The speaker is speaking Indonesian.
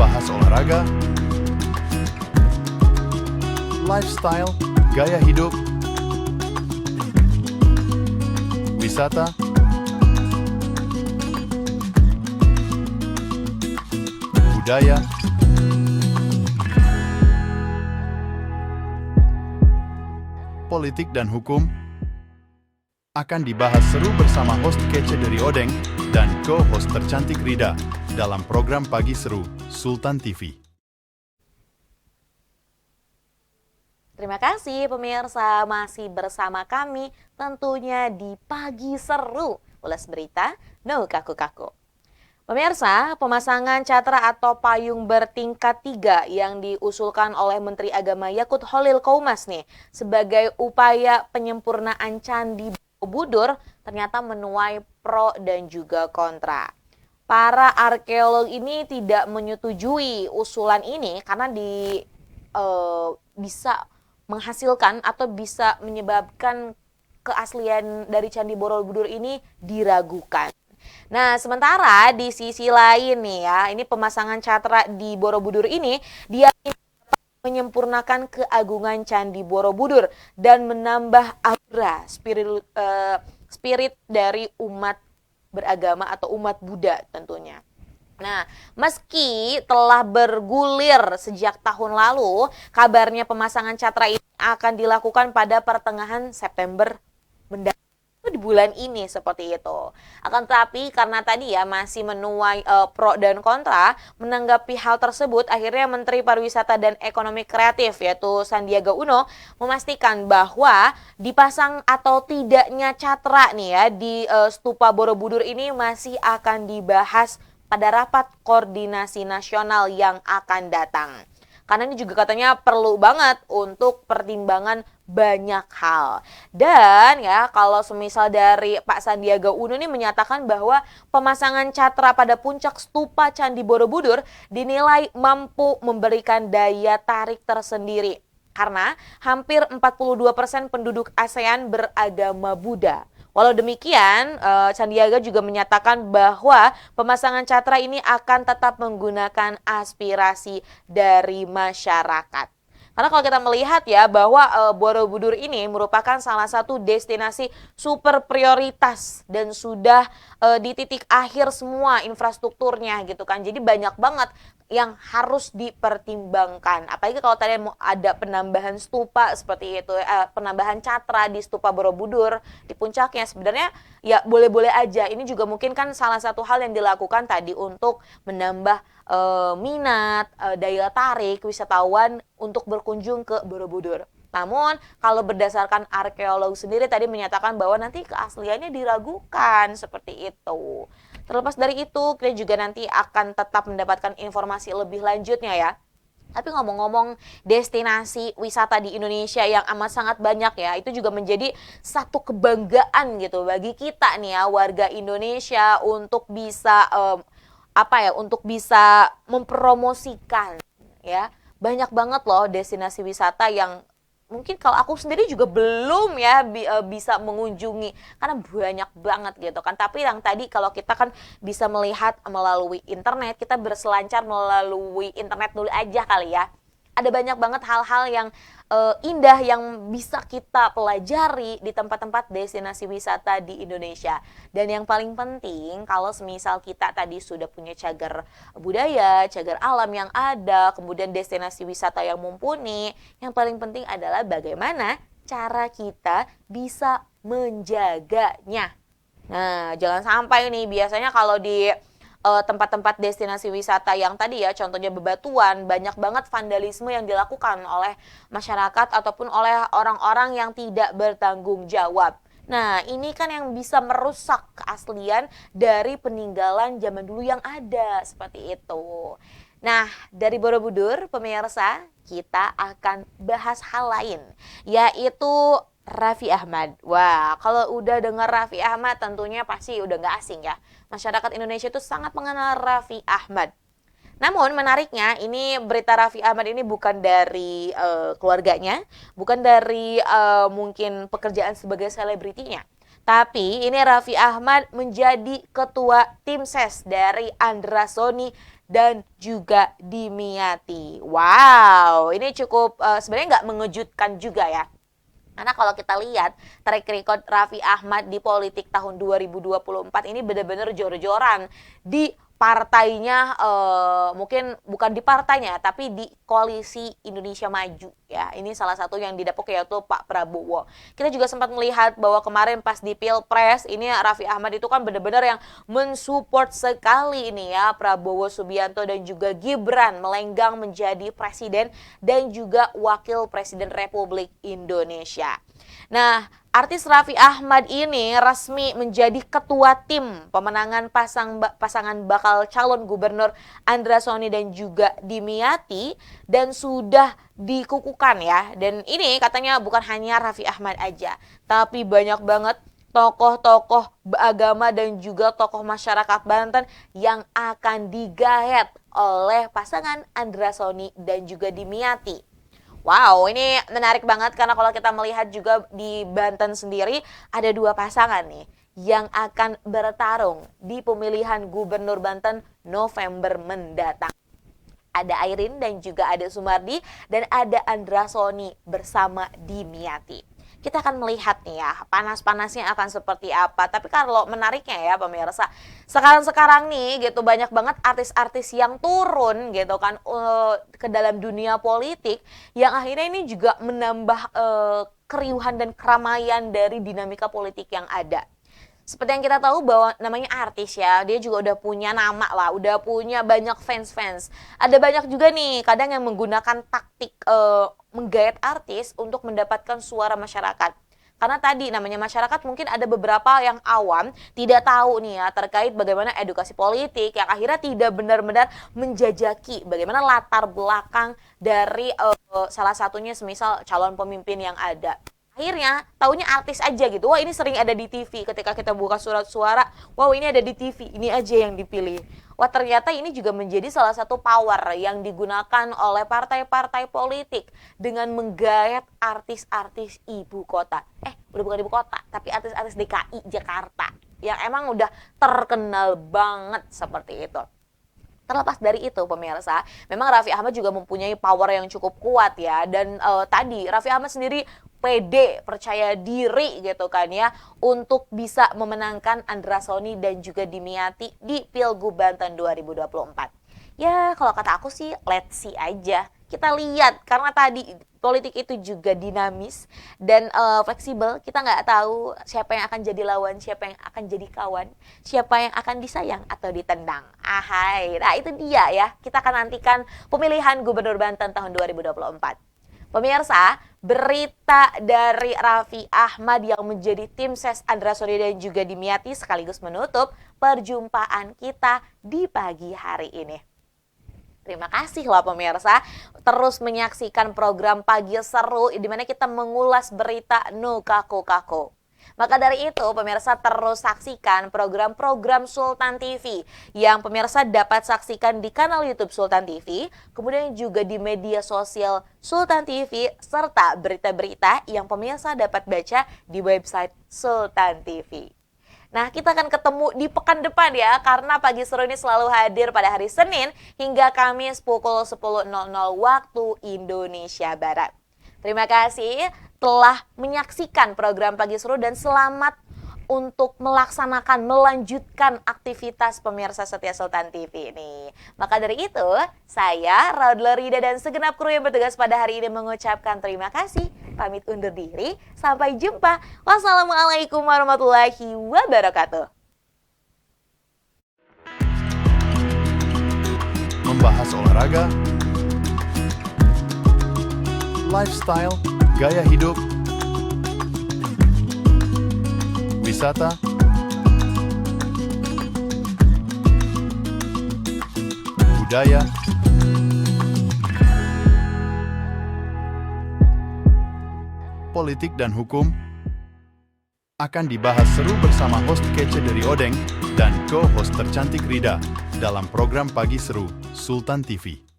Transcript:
bahas olahraga, lifestyle, gaya hidup, wisata, budaya, politik dan hukum akan dibahas seru bersama host kece dari Odeng dan co-host tercantik Rida dalam program Pagi Seru Sultan TV. Terima kasih pemirsa masih bersama kami tentunya di Pagi Seru. Ulas berita, no kaku-kaku. Pemirsa, pemasangan catra atau payung bertingkat 3 yang diusulkan oleh Menteri Agama Yakut Khalil Qoumas nih sebagai upaya penyempurnaan Candi Borobudur ternyata menuai pro dan juga kontra. Para arkeolog ini tidak menyetujui usulan ini karena bisa menghasilkan atau bisa menyebabkan keaslian dari Candi Borobudur ini diragukan. Nah, sementara di sisi lain nih ya, ini pemasangan catra di Borobudur ini dia menyempurnakan keagungan Candi Borobudur dan menambah aura spirit dari umat beragama atau umat Buddha tentunya. Nah, meski telah bergulir sejak tahun lalu, kabarnya pemasangan catra ini akan dilakukan pada pertengahan September mendatang. Di bulan ini seperti itu. Akan tetapi karena tadi ya masih menuai pro dan kontra, menanggapi hal tersebut akhirnya Menteri Pariwisata dan Ekonomi Kreatif yaitu Sandiaga Uno memastikan bahwa dipasang atau tidaknya catra nih ya di Stupa Borobudur ini masih akan dibahas pada rapat koordinasi nasional yang akan datang. Karena ini juga katanya perlu banget untuk pertimbangan banyak hal. Dan ya kalau semisal dari Pak Sandiaga Uno ini menyatakan bahwa pemasangan catra pada puncak stupa Candi Borobudur dinilai mampu memberikan daya tarik tersendiri. Karena hampir 42% penduduk ASEAN beragama Buddha. Walau demikian, Sandiaga juga menyatakan bahwa pemasangan catra ini akan tetap menggunakan aspirasi dari masyarakat. Karena kalau kita melihat ya bahwa Borobudur ini merupakan salah satu destinasi super prioritas dan sudah di titik akhir semua infrastrukturnya gitu kan. Jadi banyak banget yang harus dipertimbangkan. Apalagi kalau tadi mau ada penambahan stupa seperti itu, penambahan catra di Stupa Borobudur di puncaknya sebenarnya ya boleh-boleh aja. Ini juga mungkin kan salah satu hal yang dilakukan tadi untuk menambah minat, daya tarik wisatawan untuk berkunjung ke Borobudur. Namun kalau berdasarkan arkeolog sendiri tadi menyatakan bahwa nanti keasliannya diragukan seperti itu. Terlepas dari itu, kita juga nanti akan tetap mendapatkan informasi lebih lanjutnya ya. Tapi ngomong-ngomong destinasi wisata di Indonesia yang amat sangat banyak ya, itu juga menjadi satu kebanggaan gitu bagi kita nih ya warga Indonesia untuk bisa untuk bisa mempromosikan ya. Banyak banget loh destinasi wisata yang mungkin kalau aku sendiri juga belum ya bisa mengunjungi karena banyak banget gitu kan. Tapi yang tadi kalau kita kan bisa melihat melalui internet, kita berselancar melalui internet dulu aja kali ya. Ada banyak banget hal-hal yang indah yang bisa kita pelajari di tempat-tempat destinasi wisata di Indonesia. Dan yang paling penting kalau semisal kita tadi sudah punya cagar budaya, cagar alam yang ada, kemudian destinasi wisata yang mumpuni, yang paling penting adalah bagaimana cara kita bisa menjaganya. Nah, jangan sampai nih biasanya kalau di tempat-tempat destinasi wisata yang tadi ya contohnya bebatuan, banyak banget vandalisme yang dilakukan oleh masyarakat ataupun oleh orang-orang yang tidak bertanggung jawab. Nah, ini kan yang bisa merusak keaslian dari peninggalan zaman dulu yang ada seperti itu. Nah, dari Borobudur pemirsa, kita akan bahas hal lain, yaitu Raffi Ahmad. Wah, kalau udah dengar Raffi Ahmad tentunya pasti udah nggak asing ya. Masyarakat Indonesia itu sangat mengenal Raffi Ahmad. Namun menariknya ini berita Raffi Ahmad ini bukan dari keluarganya, bukan dari mungkin pekerjaan sebagai selebritinya. Tapi ini Raffi Ahmad menjadi ketua tim ses dari Andra Sony dan juga Dimyati. Wow, ini cukup sebenarnya nggak mengejutkan juga ya. Karena kalau kita lihat track record Raffi Ahmad di politik tahun 2024 ini benar-benar jor-joran di partainya, mungkin bukan di partainya tapi di koalisi Indonesia Maju ya. Ini salah satu yang didapuk yaitu Pak Prabowo. Kita juga sempat melihat bahwa kemarin pas di Pilpres ini Raffi Ahmad itu kan benar-benar yang mensupport sekali ini ya Prabowo Subianto dan juga Gibran melenggang menjadi presiden dan juga wakil presiden Republik Indonesia. Nah, artis Raffi Ahmad ini resmi menjadi ketua tim pemenangan pasangan bakal calon gubernur Andra Soni dan juga Dimyati dan sudah dikukuhkan ya. Dan ini katanya bukan hanya Raffi Ahmad aja, tapi banyak banget tokoh-tokoh agama dan juga tokoh masyarakat Banten yang akan digaet oleh pasangan Andra Soni dan juga Dimyati. Wow, ini menarik banget karena kalau kita melihat juga di Banten sendiri ada dua pasangan nih yang akan bertarung di pemilihan Gubernur Banten November mendatang. Ada Airin dan juga ada Sumardi dan ada Andra Soni bersama Dimyati. Kita akan melihat nih ya, panas-panasnya akan seperti apa. Tapi kalau menariknya ya pemirsa, sekarang nih gitu banyak banget artis-artis yang turun gitu kan ke dalam dunia politik yang akhirnya ini juga menambah keriuhan dan keramaian dari dinamika politik yang ada. Seperti yang kita tahu bahwa namanya artis ya, dia juga udah punya nama lah, udah punya banyak fans-fans. Ada banyak juga nih kadang yang menggunakan taktik menggait artis untuk mendapatkan suara masyarakat. Karena tadi namanya masyarakat mungkin ada beberapa yang awam tidak tahu nih ya terkait bagaimana edukasi politik yang akhirnya tidak benar-benar menjajaki bagaimana latar belakang dari salah satunya semisal calon pemimpin yang ada. Akhirnya taunya artis aja gitu. Wah, ini sering ada di TV. Ketika kita buka surat suara, wow ini ada di TV, ini aja yang dipilih. Wah, ternyata ini juga menjadi salah satu power yang digunakan oleh partai-partai politik dengan menggayat artis-artis ibu kota. Udah bukan ibu kota, tapi artis-artis DKI Jakarta yang emang udah terkenal banget seperti itu. Terlepas dari itu pemirsa, memang Raffi Ahmad juga mempunyai power yang cukup kuat ya. Dan tadi Raffi Ahmad sendiri pede, percaya diri gitu kan ya untuk bisa memenangkan Andra Soni dan juga Dimyati di Pilgub Banten 2024. Ya kalau kata aku sih let's see aja. Kita lihat karena tadi politik itu juga dinamis dan fleksibel. Kita nggak tahu siapa yang akan jadi lawan, siapa yang akan jadi kawan, siapa yang akan disayang atau ditendang. Ahai, nah itu dia ya. Kita akan nantikan pemilihan Gubernur Banten tahun 2024. Pemirsa, berita dari Raffi Ahmad yang menjadi tim ses Andra Soni dan juga Dimyati sekaligus menutup perjumpaan kita di pagi hari ini. Terima kasih loh pemirsa, terus menyaksikan program Pagi Seru di mana kita mengulas berita no kako-kako. Maka dari itu pemirsa terus saksikan program-program Sultan TV yang pemirsa dapat saksikan di kanal YouTube Sultan TV, kemudian juga di media sosial Sultan TV, serta berita-berita yang pemirsa dapat baca di website Sultan TV. Nah, kita akan ketemu di pekan depan ya, karena Pagi Seru ini selalu hadir pada hari Senin hingga Kamis pukul 10.00 waktu Indonesia Barat. Terima kasih telah menyaksikan program Pagi Seru dan selamat untuk melanjutkan aktivitas pemirsa setia Sultan TV ini. Maka dari itu, saya Raudla Rida dan segenap kru yang bertugas pada hari ini mengucapkan terima kasih. Pamit undur diri, sampai jumpa. Wassalamualaikum warahmatullahi wabarakatuh. Membahas olahraga, lifestyle, gaya hidup, wisata, budaya, politik dan hukum akan dibahas seru bersama host kece dari Odeng dan co-host tercantik Rida dalam program Pagi Seru Sultan TV.